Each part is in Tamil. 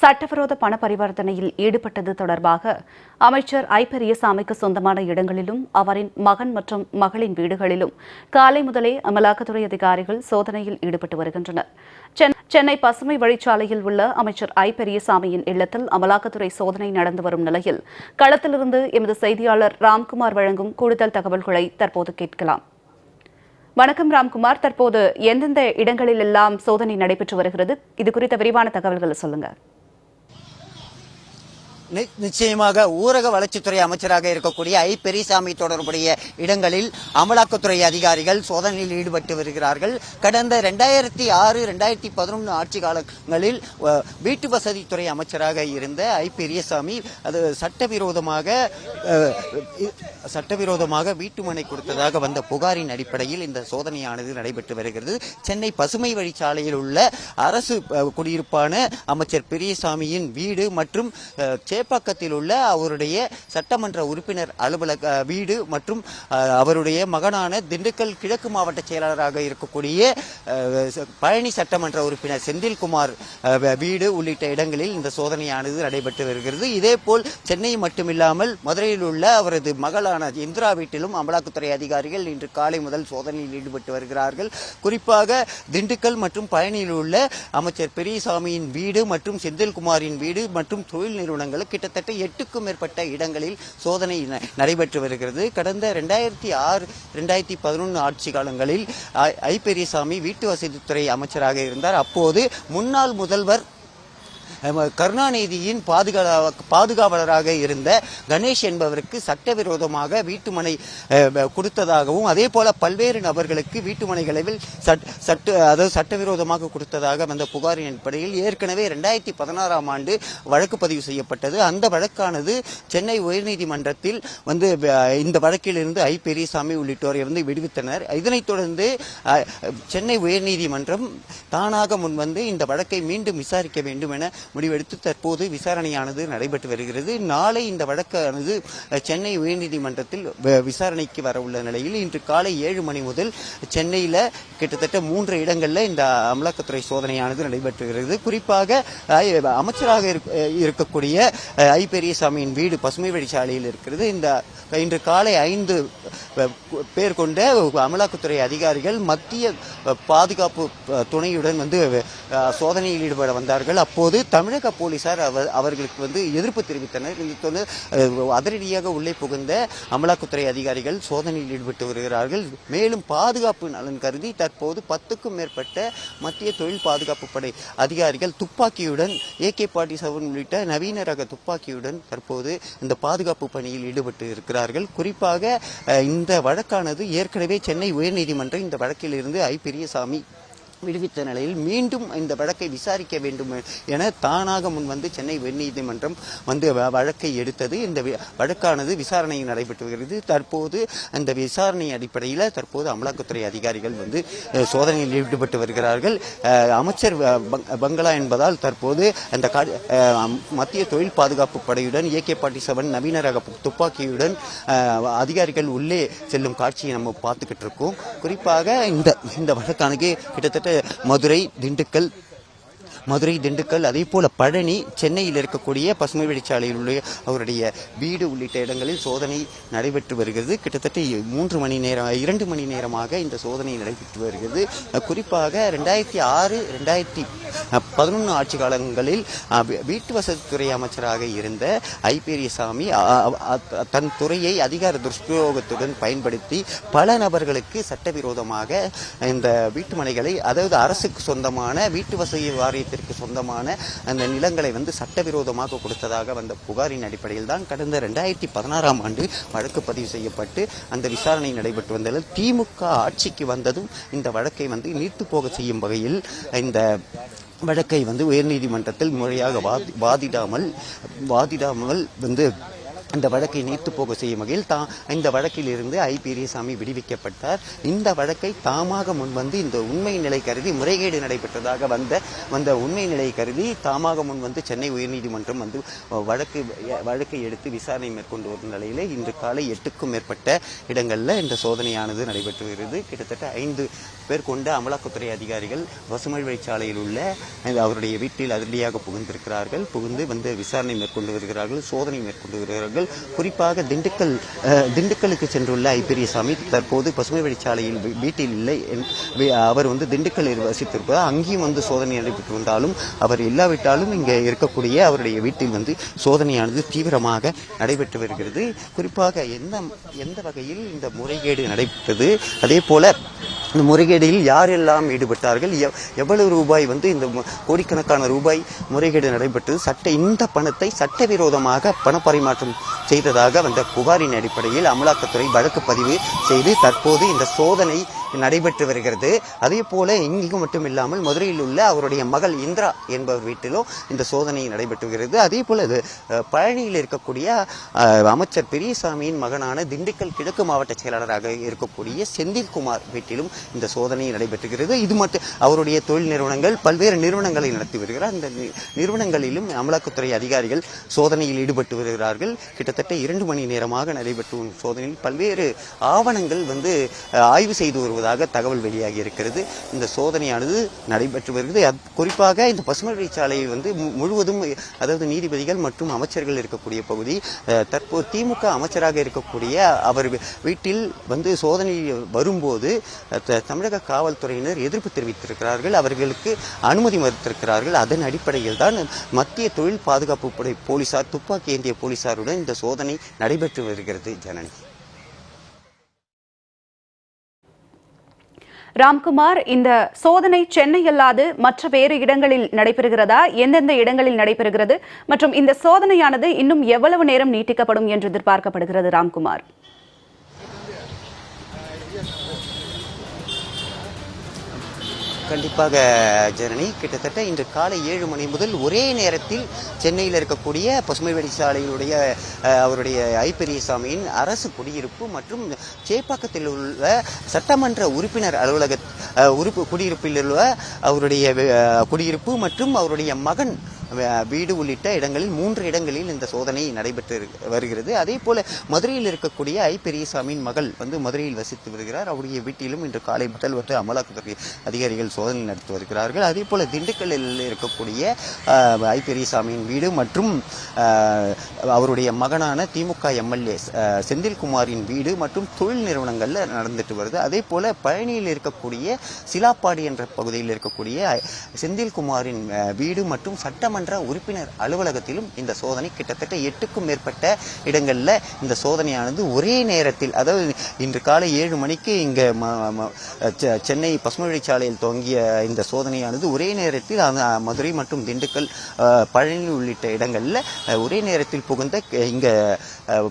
சட்டவிரோத பண பரிவர்த்தனையில் ஈடுபட்டது தொடர்பாக அமைச்சர் ஐ. பெரியசாமிக்கு சொந்தமான இடங்களிலும் அவரின் மகன் மற்றும் மகளின் வீடுகளிலும் காலை முதலே அமலாக்கத்துறை அதிகாரிகள் சோதனையில் ஈடுபட்டு வருகின்றனர். சென்னை பசுமை வழிச்சாலையில் உள்ள அமைச்சர் ஐ. பெரியசாமியின் இல்லத்தில் அமலாக்கத்துறை சோதனை நடந்து வரும் நிலையில் களத்திலிருந்து எமது செய்தியாளர் ராம்குமார் வழங்கும் கூடுதல் தகவல்களை தற்போது கேட்கலாம். வணக்கம் ராம்குமார், தற்போது எந்தெந்த இடங்களில் எல்லாம் சோதனை நடைபெற்று வருகிறது? இது குறித்த விரிவான தகவல்களை சொல்லுங்க. நிச்சயமாக ஊரக வளர்ச்சித்துறை அமைச்சராக இருக்கக்கூடிய ஐ. பெரியசாமி தொடர்புடைய இடங்களில் அமலாக்கத்துறை அதிகாரிகள் சோதனையில் ஈடுபட்டு வருகிறார்கள். கடந்த 2006-2011 ஆட்சி காலங்களில் வீட்டு வசதித்துறை அமைச்சராக இருந்த ஐ. பெரியசாமி அது சட்டவிரோதமாக வீட்டுமனை கொடுத்ததாக வந்த புகாரின் அடிப்படையில் இந்த சோதனையானது நடைபெற்று வருகிறது. சென்னை பசுமை வழிச்சாலையில் உள்ள அரசு குடியிருப்பான அமைச்சர் பெரியசாமியின் வீடு மற்றும் சேப்பாக்கத்தில் உள்ள அவருடைய சட்டமன்ற உறுப்பினர் அலுவலக வீடு மற்றும் அவருடைய மகனான திண்டுக்கல் கிழக்கு மாவட்ட செயலாளராக இருக்கக்கூடிய பழனி சட்டமன்ற உறுப்பினர் செந்தில்குமார் வீடு உள்ளிட்ட இடங்களில் இந்த சோதனையானது நடைபெற்று வருகிறது. இதேபோல் சென்னை மட்டுமில்லாமல் மதுரையில் உள்ள அவரது மகளான இந்திரா வீட்டிலும் அமலாக்கத்துறை அதிகாரிகள் இன்று காலை முதல் சோதனையில் ஈடுபட்டு வருகிறார்கள். குறிப்பாக திண்டுக்கல் மற்றும் பழனியில் உள்ள அமைச்சர் பெரியசாமியின் வீடு மற்றும் செந்தில்குமாரின் வீடு மற்றும் தொழில் நிறுவனங்கள் கிட்டத்தட்ட 8க்கும் மேற்பட்ட இடங்களில் சோதனை நடைபெற்று வருகிறது. கடந்த 2006-2011 ஆட்சி காலங்களில் ஐ. பெரியசாமி வீட்டு வசதித்துறை அமைச்சராக இருந்தார். அப்போது முன்னாள் முதல்வர் கருணாநிதியின் பாதுகாவலராக இருந்த கணேஷ் என்பவருக்கு சட்டவிரோதமாக வீட்டுமனை கொடுத்ததாகவும் அதே போல பல்வேறு நபர்களுக்கு வீட்டுமனைகளில் சட்டவிரோதமாக கொடுத்ததாக வந்த புகாரின் அடிப்படையில் ஏற்கனவே 2016ஆம் ஆண்டு வழக்கு பதிவு செய்யப்பட்டது. அந்த வழக்கானது சென்னை உயர்நீதிமன்றத்தில் இந்த வழக்கில் இருந்து ஐ. பெரியசாமி உள்ளிட்டோரை விடுவித்தனர். இதனைத் தொடர்ந்து சென்னை உயர்நீதிமன்றம் தானாக முன்வந்து இந்த வழக்கை மீண்டும் விசாரிக்க வேண்டும் என முடிவெடுத்து தற்போது விசாரணையானது நடைபெற்று வருகிறது. நாளை இந்த வழக்கானது சென்னை உயர்நீதிமன்றத்தில் விசாரணைக்கு வர உள்ள நிலையில் இன்று காலை 7 மணி முதல் சென்னையில் கிட்டத்தட்ட 3 இடங்களில் இந்த அமலாக்கத்துறை சோதனையானது நடைபெற்று வருகிறது. குறிப்பாக அமைச்சராக இருக்கக்கூடிய ஐ. பெரியசாமியின் வீடு பசுமை வழிச்சாலையில் இருக்கிறது. இன்று காலை 5 பேர் கொண்ட அமலாக்கத்துறை அதிகாரிகள் மத்திய பாதுகாப்பு துணையுடன் சோதனையில் ஈடுபட வந்தார்கள். அப்போது தமிழக போலீசார் அவர்களுக்கு எதிர்ப்பு தெரிவித்தனர். அதிரடியாக உள்ளே புகுந்த அமலாக்கத்துறை அதிகாரிகள் சோதனையில் ஈடுபட்டு வருகிறார்கள். மேலும் பாதுகாப்பு நலன் கருதி தற்போது 10க்கும் மேற்பட்ட மத்திய தொழில் பாதுகாப்பு படை அதிகாரிகள் துப்பாக்கியுடன் AK-47 உள்ளிட்ட நவீன ரக துப்பாக்கியுடன் தற்போது இந்த பாதுகாப்பு பணியில் ஈடுபட்டு இருக்கிறார்கள். குறிப்பாக இந்த வழக்கானது ஏற்கனவே சென்னை உயர்நீதிமன்றம் இந்த வழக்கில் இருந்து ஐ. பெரியசாமி விடுவித்த நிலையில் மீண்டும் இந்த வழக்கை விசாரிக்க வேண்டும் என தானாக முன்வந்து சென்னை உயர்நீதிமன்றம் வழக்கை எடுத்தது. இந்த வழக்கானது விசாரணை நடைபெற்று வருகிறது. தற்போது அந்த விசாரணை அடிப்படையில் தற்போது அமலாக்கத்துறை அதிகாரிகள் சோதனையில் ஈடுபட்டு வருகிறார்கள். அமைச்சர் பங்களா என்பதால் தற்போது அந்த மத்திய தொழில் பாதுகாப்பு படையுடன் AK-47 நவீன ரக துப்பாக்கியுடன் அதிகாரிகள் உள்ளே செல்லும் காட்சியை நம்ம பார்த்துக்கிட்டு இருக்கோம். குறிப்பாக இந்த வழக்கானது கிட்டத்தட்ட மதுரை, திண்டுக்கல் அதே போல பழனி, சென்னையில் இருக்கக்கூடிய பசுமை வழிச்சாலையில் உள்ள அவருடைய வீடு உள்ளிட்ட இடங்களில் சோதனை நடைபெற்று வருகிறது. கிட்டத்தட்ட 2 மணி நேரமாக இந்த சோதனை நடைபெற்று வருகிறது. குறிப்பாக 2006-2011 ஆட்சி காலங்களில் வீட்டு வசதித்துறை அமைச்சராக இருந்த ஐ. பெரியசாமி தன் துறையை அதிகார துஷ்பிரயோகத்துடன் பயன்படுத்தி பல நபர்களுக்கு சட்டவிரோதமாக இந்த வீட்டுமனைகளை, அதாவது அரசுக்கு சொந்தமான வீட்டு வசதி வாரியத்திற்கு சொந்தமான அந்த நிலங்களை சட்டவிரோதமாக கொடுத்ததாக வந்த புகாரின் அடிப்படையில் தான் கடந்த 2016ஆம் ஆண்டு வழக்கு பதிவு செய்யப்பட்டு அந்த விசாரணை நடைபெற்று வந்ததில் திமுக ஆட்சிக்கு வந்ததும் இந்த வழக்கை நீர்த்து போக செய்யும் வகையில் இந்த வழக்கை உயர்நீதிமன்றத்தில் முறையாக வாதிடாமல் இந்த வழக்கை நீர்த்து போக செய்யும் வகையில் இந்த வழக்கில் இருந்து ஐ பெரியசாமி விடுவிக்கப்பட்டார். இந்த வழக்கை தாமாக முன்வந்து இந்த உண்மை நிலை கருதி முறைகேடு நடைபெற்றதாக வந்த உண்மை நிலை கருதி தாமாக முன்வந்து சென்னை உயர்நீதிமன்றம் வந்து வழக்கை எடுத்து விசாரணை மேற்கொண்டு வரும் நிலையிலே இன்று காலை 8க்கும் மேற்பட்ட இடங்களில் இந்த சோதனையானது நடைபெற்று வருகிறது. கிட்டத்தட்ட 5 பேர் கொண்ட அமலாக்கத்துறை அதிகாரிகள் பசுமை வழிச்சாலையில் உள்ள அவருடைய வீட்டில் அதிரடியாக புகுந்து வந்து விசாரணை மேற்கொண்டு வருகிறார்கள், சோதனை மேற்கொண்டு வருகிறார்கள். குறிப்பாக திண்டுக்கலுக்கு சென்றுள்ள ஐ பெரியசாமி தற்போது பசுமை வழிச்சாலையில் வீட்டில் இல்லை. அவர் வந்து திண்டுக்கல்லில் வசித்திருப்பதால் அங்கேயும் வந்து சோதனை நடைபெற்று வந்தாலும் அவர் இல்லாவிட்டாலும் இங்கே இருக்கக்கூடிய அவருடைய வீட்டில் வந்து சோதனையானது தீவிரமாக நடைபெற்று வருகிறது. குறிப்பாக எந்த வகையில் இந்த முறைகேடு நடைபெற்றது, அதே போல இந்த முறைகேடில் யாரெல்லாம் ஈடுபட்டார்கள், எவ்வளவு ரூபாய் வந்து இந்த கோடிக்கணக்கான ரூபாய் முறைகேடு நடைபெற்றது, இந்த பணத்தை சட்டவிரோதமாக பணப்பரிமாற்றம் செய்ததாக வந்த புகாரின் அடிப்படையில் அமலாக்கத்துறை வழக்கு பதிவு செய்து தற்போது இந்த சோதனை நடைபெற்று வருகிறது. அதே போல இங்கு மட்டும் இல்லாமல் மதுரையில் உள்ள அவருடைய மகள் இந்திரா என்பவர் வீட்டிலும் இந்த சோதனை நடைபெற்று வருகிறது. அதே போல பழனியில் இருக்கக்கூடிய அமைச்சர் பெரியசாமியின் மகனான திண்டுக்கல் கிழக்கு மாவட்ட செயலாளராக இருக்கக்கூடிய செந்தில்குமார் வீட்டிலும் இந்த சோதனை நடைபெற்றுகிறது. இது மட்டும் அவருடைய தொழில் நிறுவனங்கள் பல்வேறு நிறுவனங்களை நடத்தி வருகிறார். இந்த நிறுவனங்களிலும் அமலாக்கத்துறை அதிகாரிகள் சோதனையில் ஈடுபட்டு வருகிறார்கள். கிட்டத்தட்ட 2 மணி நேரமாக நடைபெற்று சோதனையில் பல்வேறு ஆவணங்கள் வந்து ஆய்வு செய்து வருவதாக தகவல் வெளியாகி இருக்கிறது. இந்த சோதனையானது நடைபெற்று வருகிறது. குறிப்பாக இந்த பசுமை வழிச்சாலை வந்து முழுவதும், அதாவது நீதிபதிகள் மற்றும் அமைச்சர்கள் இருக்கக்கூடிய பகுதி, தற்போது திமுக அமைச்சராக இருக்கக்கூடிய அவர் வீட்டில் வந்து சோதனை வரும்போது தமிழக காவல்துறையினர் எதிர்ப்பு தெரிவித்திருக்கிறார்கள், அவர்களுக்கு அனுமதி மறுத்திருக்கிறார்கள். அதன் அடிப்படையில் தான் மத்திய தொழில் பாதுகாப்பு படை போலீசார், துப்பாக்கி ஏந்திய போலீசாருடன் இந்த சோதனை நடைபெற்று வருகிறது. ஜனனி. ராம்குமார், இந்த சோதனை சென்னை அல்லாது மற்ற வேறு இடங்களில் நடைபெறுகிறதா? எந்தெந்த இடங்களில் நடைபெறுகிறது மற்றும் இந்த சோதனையானது இன்னும் எவ்வளவு நேரம் நீட்டிக்கப்படும் என்று எதிர்பார்க்கப்படுகிறது? ராம்குமார், கண்டிப்பாக ஜனனி, கிட்டத்தட்ட இன்று காலை 7 மணி முதல் ஒரே நேரத்தில் சென்னையில் இருக்கக்கூடிய பசுமை வழிச்சாலையுடைய அவருடைய ஐ பெரியசாமியின் அரசு குடியிருப்பு மற்றும் சேப்பாக்கத்தில் உள்ள சட்டமன்ற உறுப்பினர் அலுவலக குடியிருப்பில் உள்ள அவருடைய குடியிருப்பு மற்றும் அவருடைய மகன் வீடு உள்ளிட்ட இடங்களில் 3 இடங்களில் இந்த சோதனை நடைபெற்று வருகிறது. அதே போல மதுரையில் இருக்கக்கூடிய ஐ பெரியசாமியின் மகள் வந்து மதுரையில் வசித்து வருகிறார். அவருடைய வீட்டிலும் இன்று காலை முதல் வந்து அமலாக்கத்துறை அதிகாரிகள் சோதனை நடத்தி வருகிறார்கள். அதே போல திண்டுக்கல்லில் இருக்கக்கூடிய ஐ பெரியசாமியின் வீடு மற்றும் அவருடைய மகனான திமுக எம்எல்ஏ செந்தில்குமாரின் வீடு மற்றும் தொழில் நிறுவனங்கள்ல நடந்துட்டு வருது. அதே போல பழனியில் இருக்கக்கூடிய சிலாப்பாடி என்ற பகுதியில் இருக்கக்கூடிய செந்தில்குமாரின் வீடு மற்றும் சட்டமன்ற உறுப்பினர் அலுவலகத்திலும் இந்த சோதனை கிட்டத்தட்ட 8க்கும் மேற்பட்ட இடங்கள்ல இந்த சோதனையானது ஒரே நேரத்தில், அதாவது இன்று காலை 7 மணிக்கு இங்க சென்னை பசுமை வழிச்சாலையில் துவங்கிய இந்த சோதனையானது ஒரே நேரத்தில் மதுரை மற்றும் திண்டுக்கல், பழனி உள்ளிட்ட இடங்கள்ல ஒரே நேரத்தில் புகுந்த இங்க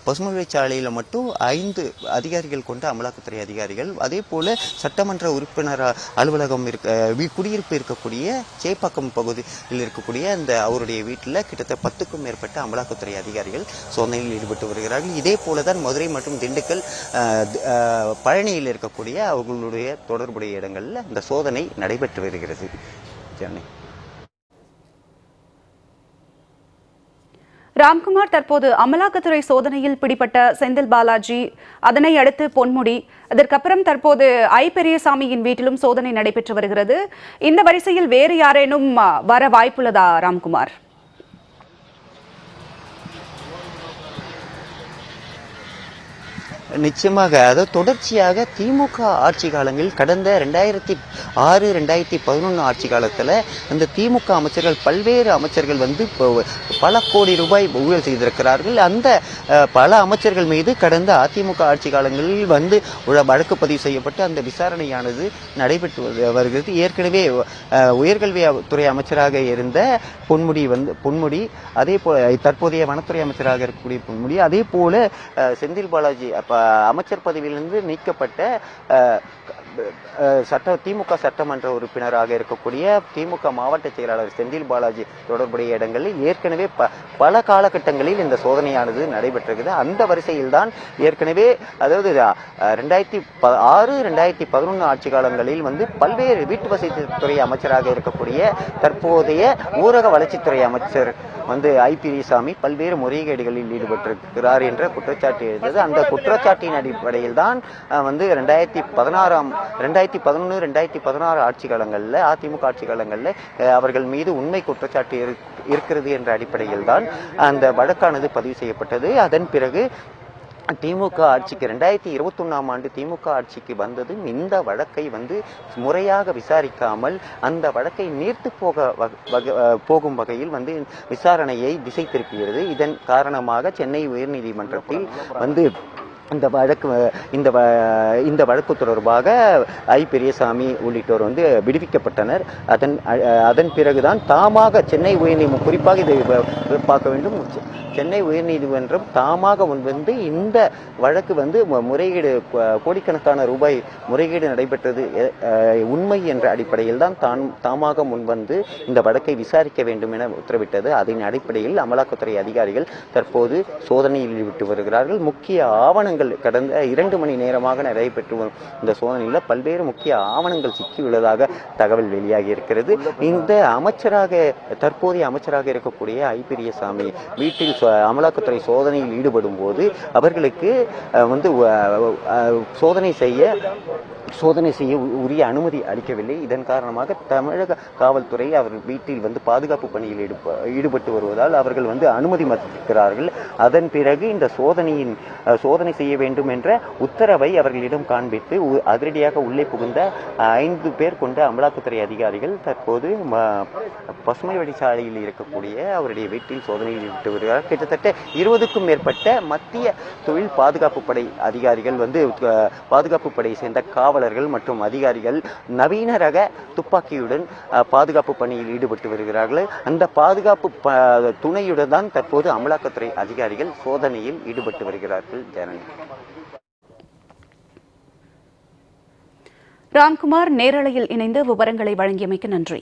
பசுமை வழிச்சாலையில மட்டும் 5 அதிகாரிகள் கொண்ட அமலாக்கத்துறை அதிகாரிகள், அதே போல சட்டமன்ற உறுப்பினர் அலுவலகம் குடியிருப்பு இருக்கக்கூடிய சேப்பாக்கம் பகுதியில் இருக்கக்கூடிய அந்த அவருடைய வீட்டில் கிட்டத்தட்ட 10க்கும் மேற்பட்ட அமலாக்கத்துறை அதிகாரிகள் சோதனையில் ஈடுபட்டு வருகிறார்கள். இதே போலதான் மதுரை மற்றும் திண்டுக்கல், பழனியில் இருக்கக்கூடிய அவர்களுடைய தொடர்புடைய இடங்களில் இந்த சோதனை நடைபெற்று வருகிறது. சென்னை. ராம்குமார், தற்போது அமலாக்கத்துறை சோதனையில் பிடிப்பட்ட செந்தில் பாலாஜி, அதனை அடுத்து பொன்முடி, அதற்கப்புறம் தற்போது ஐ பெரியசாமியின் வீட்டிலும் சோதனை நடைபெற்று வருகிறது. இந்த வரிசையில் வேறு யாரேனும் வர வாய்ப்புள்ளதா ராம்குமார்? நிச்சயமாக, அதாவது தொடர்ச்சியாக திமுக ஆட்சி காலங்களில் கடந்த 2006, 2011 ஆட்சி காலத்தில் இந்த திமுக அமைச்சர்கள், பல்வேறு அமைச்சர்கள் வந்து பல கோடி ரூபாய் ஊழல் செய்திருக்கிறார்கள். அந்த பல அமைச்சர்கள் மீது கடந்த அதிமுக ஆட்சி காலங்களில் வந்து வழக்கு பதிவு செய்யப்பட்டு அந்த விசாரணையானது நடைபெற்று வருகிறது. ஏற்கனவே உயர்கல்வித்துறை அமைச்சராக இருந்த பொன்முடி, அதே போல தற்போதைய வனத்துறை அமைச்சராக இருக்கக்கூடிய பொன்முடி, அதே போல செந்தில் பாலாஜி அமைச்சர் பதவியிலிருந்து நீக்கப்பட்ட திமுக சட்டமன்ற உறுப்பினராக இருக்கக்கூடிய திமுக மாவட்ட செயலாளர் செந்தில் பாலாஜி தொடர்புடைய இடங்களில் ஏற்கனவே பல காலகட்டங்களில் இந்த சோதனையானது நடைபெற்றிருக்குது. அந்த வரிசையில் தான் ஏற்கனவே அதாவது 2006-2011 ஆட்சி காலங்களில் பல்வேறு வீட்டு வசதித்துறை அமைச்சராக இருக்கக்கூடிய தற்போதைய ஊரக வளர்ச்சித்துறை அமைச்சர் ஐ பெரியசாமி பல்வேறு முறைகேடுகளில் ஈடுபட்டிருக்கிறார் என்ற குற்றச்சாட்டு எழுந்தது. அந்த குற்றச்சாட்டின் அடிப்படையில் தான் 2011-2016 ஆட்சி காலங்களில் அதிமுக ஆட்சி காலங்களில் அவர்கள் மீது உண்மை குற்றச்சாட்டு இருக்கிறது என்ற அடிப்படையில் தான் அந்த வழக்கானது பதிவு செய்யப்பட்டது. அதன் பிறகு திமுக ஆட்சிக்கு 2021ஆம் ஆண்டு திமுக ஆட்சிக்கு வந்ததும் இந்த வழக்கை முறையாக விசாரிக்காமல் அந்த வழக்கை நீர்த்து போகும் வகையில் விசாரணையை திசை திருப்பியது. இதன் காரணமாக சென்னை உயர்நீதிமன்றத்தில் இந்த வழக்கு தொடர்பாக ஐ பெரியசாமி உள்ளிட்டோர் விடுவிக்கப்பட்டனர். அதன் பிறகுதான் தாமாக சென்னை உயர்நீதிமன்றம், குறிப்பாக இதை பார்க்க வேண்டும், சென்னை உயர்நீதிமன்றம் தாமாக இந்த வழக்கு முறைகேடு, கோடிக்கணக்கான ரூபாய் முறைகேடு நடைபெற்றது உண்மை என்ற அடிப்படையில் தான் தாமாக முன்வந்து இந்த வழக்கை விசாரிக்க வேண்டும் என உத்தரவிட்டது. அதன் அடிப்படையில் அமலாக்கத்துறை அதிகாரிகள் தற்போது சோதனையில் ஈடுபட்டு வருகிறார்கள். முக்கிய ஆவணங்கள் கடந்த 2 மணி நேரமாக நடைபெற்று வரும் இந்த சோதனையில் பல்வேறு முக்கிய ஆவணங்கள் சிக்கியுள்ளதாக தகவல் வெளியாகி இருக்கிறது. இந்த தற்போதைய அமைச்சராக இருக்கக்கூடிய ஐ பெரியசாமி வீட்டில் அமலாக்கத்துறை சோதனையில் ஈடுபடும் போது அவர்களுக்கு சோதனை செய்ய உரிய அனுமதி அளிக்கவில்லை. இதன் காரணமாக தமிழக காவல்துறை அவர் வீட்டில் பாதுகாப்பு பணியில் ஈடுபட்டு வருவதால் அவர்கள் அனுமதி மறுக்கிறார்கள். அதன் பிறகு இந்த சோதனை செய்ய வேண்டும் என்ற உத்தரவை அவர்களிடம் காண்பித்து அதிரடியாக உள்ளே புகுந்த 5 பேர் கொண்ட அமலாக்கத்துறை அதிகாரிகள் தற்போது பசுமை வழிச்சாலையில் இருக்கக்கூடிய அவருடைய வீட்டில் சோதனையில் ஈடுபட்டு வருகிறார். கிட்டத்தட்ட 20க்கும் மேற்பட்ட மத்திய தொழில் பாதுகாப்பு படை அதிகாரிகள் பாதுகாப்பு படையை சேர்ந்த காவலர்கள் மற்றும் அதிகாரிகள் நவீன ரக துப்பாக்கியுடன் பாதுகாப்பு பணியில் ஈடுபட்டு வருகிறார்கள். அந்த பாதுகாப்பு துணையுடன் தான் தற்போது அமலாக்கத்துறை அதிகாரிகள் சோதனையில் ஈடுபட்டு வருகிறார்கள். ஜனனி ராம்குமார் நேரலையில் இணைந்து விவரங்களை வழங்கியமைக்கு நன்றி.